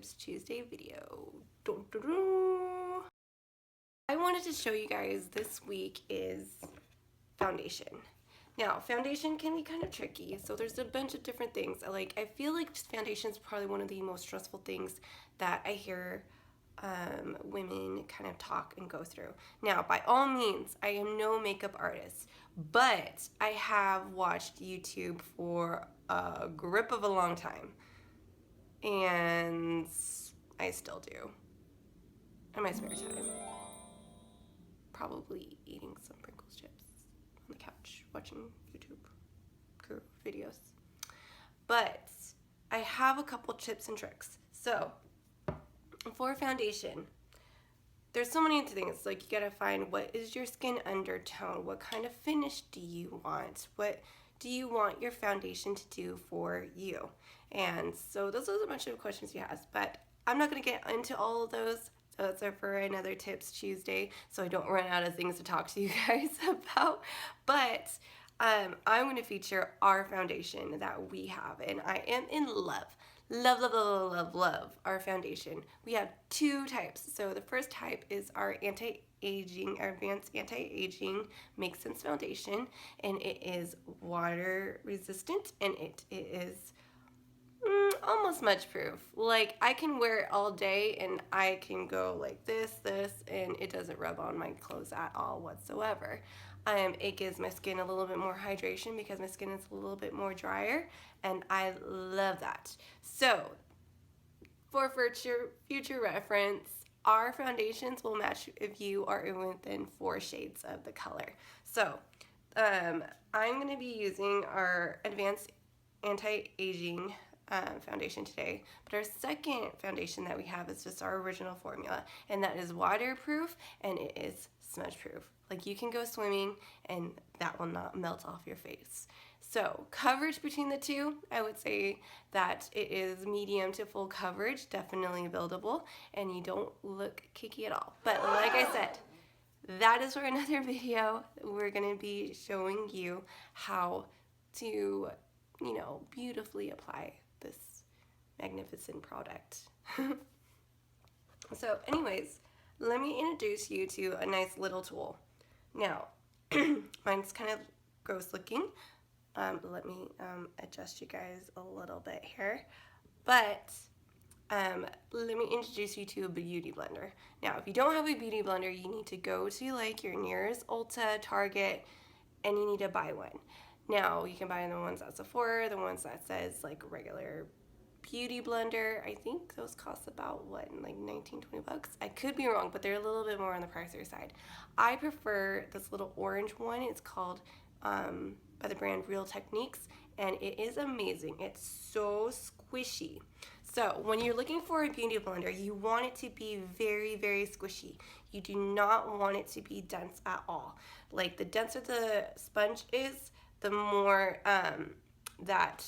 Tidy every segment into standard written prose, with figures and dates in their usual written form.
Tips Tuesday video. Dun, dun, dun. I wanted to show you guys this week is foundation. Now, foundation can be kind of tricky, so there's a bunch of different things. I feel like foundation is probably one of the most stressful things that I hear women kind of talk and go through. Now, by all means, I am no makeup artist, but I have watched YouTube for a grip of a long time, and I still do in my spare time. Probably eating some Pringles chips on the couch, watching YouTube crew videos. But I have a couple tips and tricks. So, for foundation, there's so many things. Like, you gotta find what is your skin undertone, what kind of finish do you want, what do you want your foundation to do for you. And so those are a bunch of questions you ask, but I'm not gonna get into all of those. So that's for another Tips Tuesday, so I don't run out of things to talk to you guys about. But I'm going to feature our foundation that we have, and I am in love. Love our foundation. We have two types. So the first type is our anti-aging, our advanced anti-aging Make Sense foundation, and it is water resistant, and it is almost smudge proof. Like, I can wear it all day and I can go like this, and it doesn't rub on my clothes at all whatsoever. It gives my skin a little bit more hydration because my skin is a little bit more drier, and I love that. So, for future reference, our foundations will match if you are within 4 shades of the color. So, I'm going to be using our Advanced Anti-Aging foundation today, but our second foundation that we have is just our original formula, and that is waterproof and it is smudge proof. Like, you can go swimming and that will not melt off your face. So coverage between the two, I would say that it is medium to full coverage, definitely buildable, and you don't look kicky at all. But like I said, that is for another video. We're going to be showing you how to, beautifully apply this magnificent product. So anyways, let me introduce you to a nice little tool. Now, mine's kind of gross looking. Let me adjust you guys a little bit here. But let me introduce you to a beauty blender. Now, if you don't have a beauty blender, you need to go to like your nearest Ulta, Target, and you need to buy one. Now, you can buy the ones at Sephora, the ones that says like regular beauty blender. I think those cost about like 19, 20 bucks. I could be wrong, but they're a little bit more on the pricier side. I prefer this little orange one. It's called by the brand Real Techniques, and it is amazing. It's so squishy. So when you're looking for a beauty blender, you want it to be very, very squishy. You do not want it to be dense at all. Like, the denser the sponge is, the more that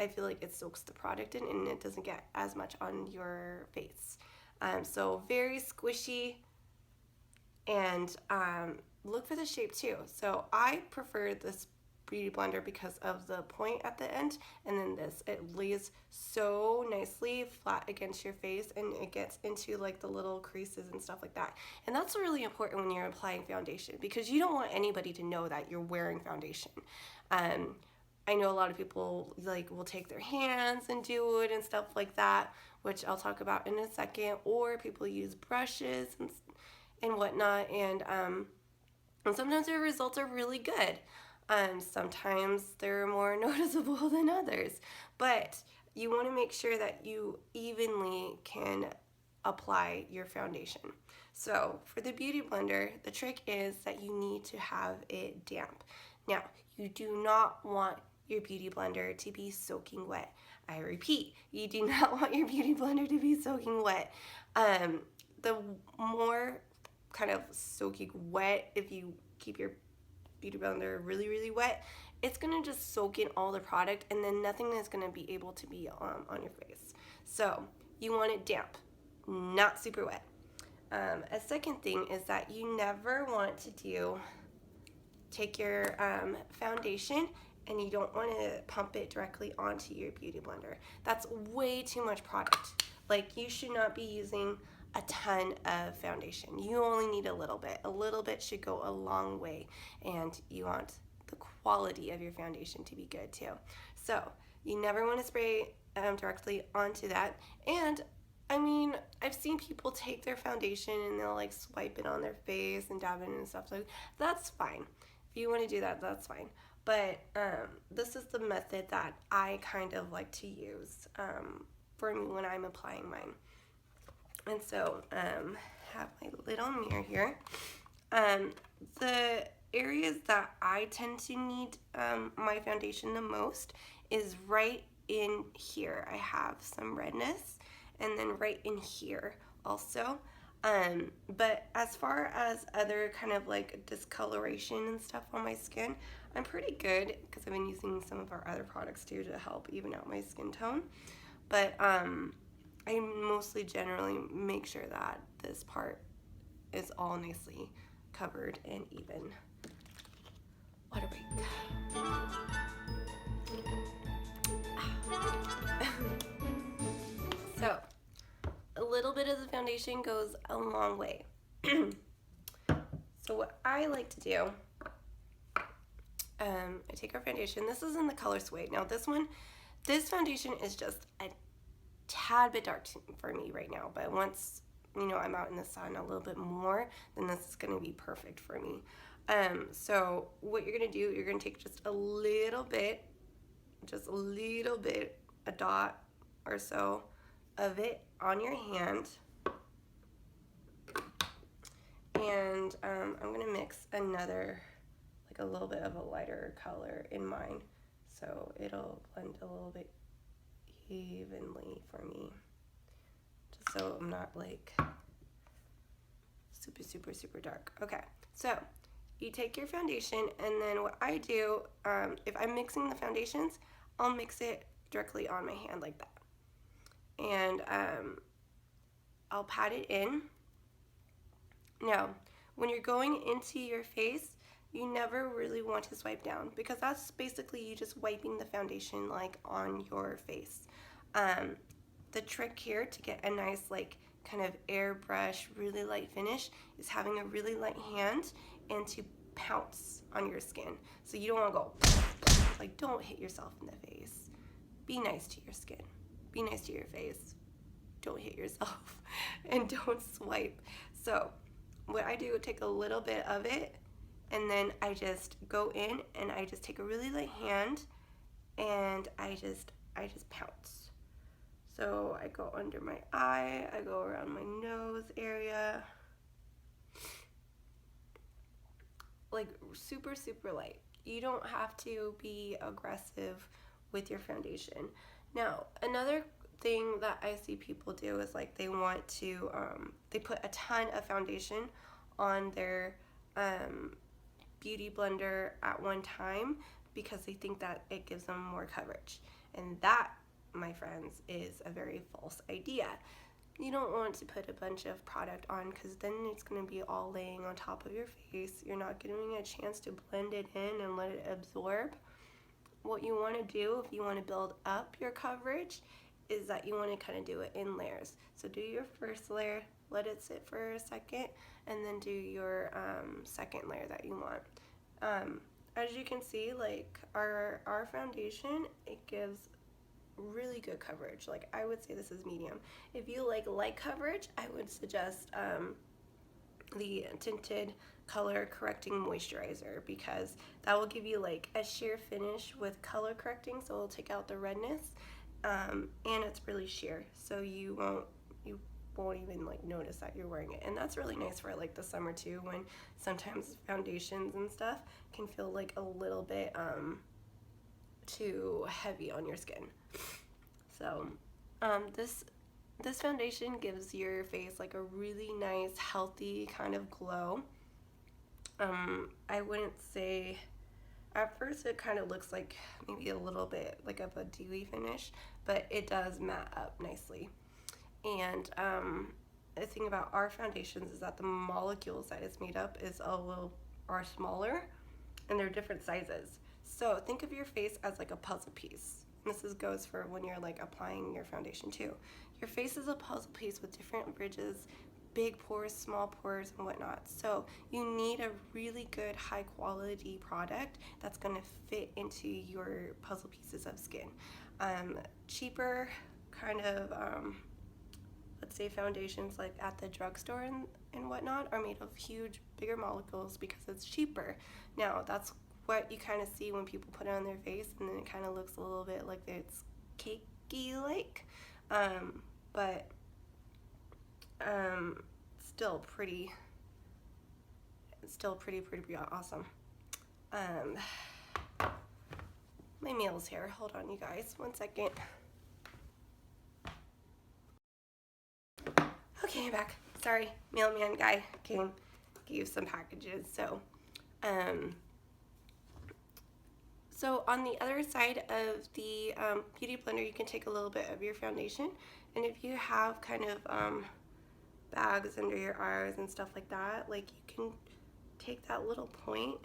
I feel like it soaks the product in and it doesn't get as much on your face. So very squishy, and look for the shape too. So I prefer this beauty blender because of the point at the end, and then it lays so nicely flat against your face, and it gets into like the little creases and stuff like that. And that's really important when you're applying foundation, because you don't want anybody to know that you're wearing foundation. I know a lot of people will take their hands and do it and stuff like that, which I'll talk about in a second, or people use brushes and whatnot, and sometimes their results are really good. Sometimes they're more noticeable than others, but you want to make sure that you evenly can apply your foundation. So for the beauty blender, the trick is that you need to have it damp. Now, you do not want your beauty blender to be soaking wet. I repeat, you do not want your beauty blender to be soaking wet. The more kind of soaking wet, if you keep your beauty blender really, really wet, it's gonna just soak in all the product, and then nothing is gonna be able to be on your face. So you want it damp, not super wet. A second thing is that you never want to take your foundation, and you don't want to pump it directly onto your beauty blender. That's way too much product. Like, you should not be using a ton of foundation. You only need a little bit. A little bit should go a long way, and you want the quality of your foundation to be good too. So you never want to spray directly onto that. And I mean, I've seen people take their foundation and they'll like swipe it on their face and dab it and stuff. So that's fine. If you want to do that, that's fine. But this is the method that I kind of like to use for me when I'm applying mine. And so, have my little mirror here. The areas that I tend to need my foundation the most is right in here. I have some redness, and then right in here also. But as far as other kind of like discoloration and stuff on my skin, I'm pretty good because I've been using some of our other products too to help even out my skin tone. But I mostly generally make sure that this part is all nicely covered and even. Water break. So, a little bit of the foundation goes a long way. So what I like to do, I take our foundation. This is in the color Suede. Now this foundation is just a tad bit dark for me right now, but once I'm out in the sun a little bit more, then this is going to be perfect for me. So what you're going to do, you're going to take just a little bit, a dot or so of it on your hand, and I'm going to mix another, like a little bit of a lighter color in mine, so it'll blend a little bit evenly for me, just so I'm not like super dark. Okay, so you take your foundation, and then what I do, if I'm mixing the foundations, I'll mix it directly on my hand like that, and I'll pat it in. Now when you're going into your face, you never really want to swipe down, because that's basically you just wiping the foundation like on your face. The trick here to get a nice like kind of airbrush, really light finish is having a really light hand and to pounce on your skin. So you don't want to go, like, don't hit yourself in the face. Be nice to your skin. Be nice to your face. Don't hit yourself and don't swipe. So what I do, take a little bit of it, and then I just go in and I just take a really light hand and I just pounce. So I go under my eye, I go around my nose area, like super light. You don't have to be aggressive with your foundation. Now, another thing that I see people do is like they want to, they put a ton of foundation on their beauty blender at one time because they think that it gives them more coverage. And that, my friends, is a very false idea. You don't want to put a bunch of product on because then it's going to be all laying on top of your face. You're not giving it a chance to blend it in and let it absorb. What you want to do if you want to build up your coverage is that you want to kind of do it in layers. So do your first layer, let it sit for a second, and then do your second layer that you want. As you can see, like our foundation, it gives really good coverage. Like, I would say this is medium. If you like light coverage, I would suggest the tinted color correcting moisturizer, because that will give you like a sheer finish with color correcting, so it'll take out the redness, and it's really sheer, so you won't even like notice that you're wearing it. And that's really nice for like the summer too, when sometimes foundations and stuff can feel like a little bit too heavy on your skin. So this foundation gives your face like a really nice, healthy kind of glow. I wouldn't say, at first it kind of looks like maybe a little bit like of a dewy finish, but it does matte up nicely. And the thing about our foundations is that the molecules that it's made up are smaller, and they're different sizes. So think of your face as like a puzzle piece. This goes for when you're like applying your foundation too. your face is a puzzle piece with different ridges, big pores, small pores, and whatnot. So you need a really good high quality product that's going to fit into your puzzle pieces of skin. Cheaper kind of let's say foundations like at the drugstore and whatnot are made of huge, bigger molecules because it's cheaper. Now that's what you kind of see when people put it on their face, and then it kind of looks a little bit like it's cakey like, but still pretty awesome. My meal's here. Hold on, you guys. 1 second. Okay, I'm back. Sorry, mailman guy came, gave some packages. So on the other side of the Beauty Blender, you can take a little bit of your foundation, and if you have kind of bags under your eyes and stuff like that, like you can take that little point,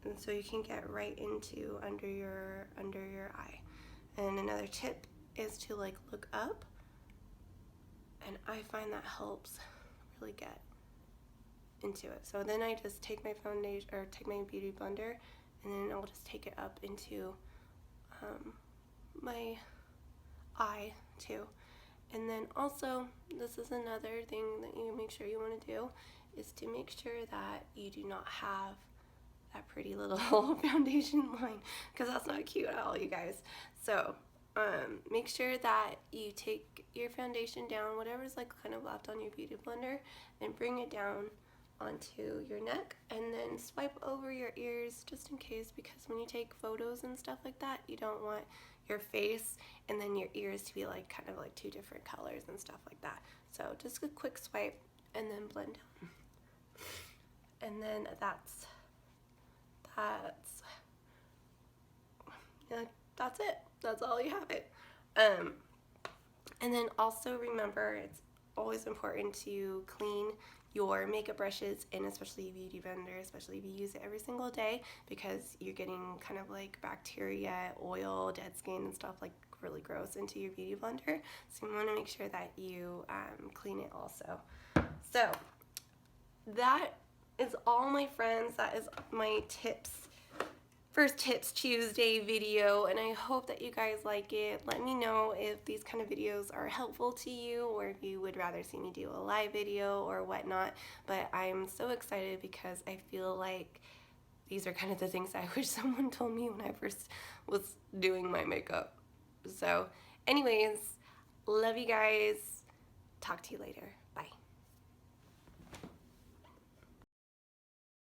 and so you can get right into under your eye. And another tip is to like look up, and I find that helps really get into it. So then I just take my foundation, or take my Beauty Blender, and then I'll just take it up into my eye too. And then also, this is another thing that you make sure you want to do, is to make sure that you do not have that pretty little foundation line, because that's not cute at all, you guys. So make sure that you take your foundation down, whatever's like kind of left on your Beauty Blender, and bring it down onto your neck, and then swipe over your ears just in case, because when you take photos and stuff like that, you don't want your face and then your ears to be like kind of like two different colors and stuff like that. So just a quick swipe and then blend down, and then that's it. That's all you have it. And then also remember, it's always important to clean your makeup brushes, and especially Beauty Blender, especially if you use it every single day, because you're getting kind of like bacteria, oil, dead skin, and stuff like really gross into your Beauty Blender. So you want to make sure that you clean it also. So that is all, my friends. That is my first tips Tuesday video, and I hope that you guys like it. Let me know if these kind of videos are helpful to you, or if you would rather see me do a live video or whatnot. But I'm so excited because I feel like these are kind of the things I wish someone told me when I first was doing my makeup. So anyways, love you guys. Talk to you later. Bye.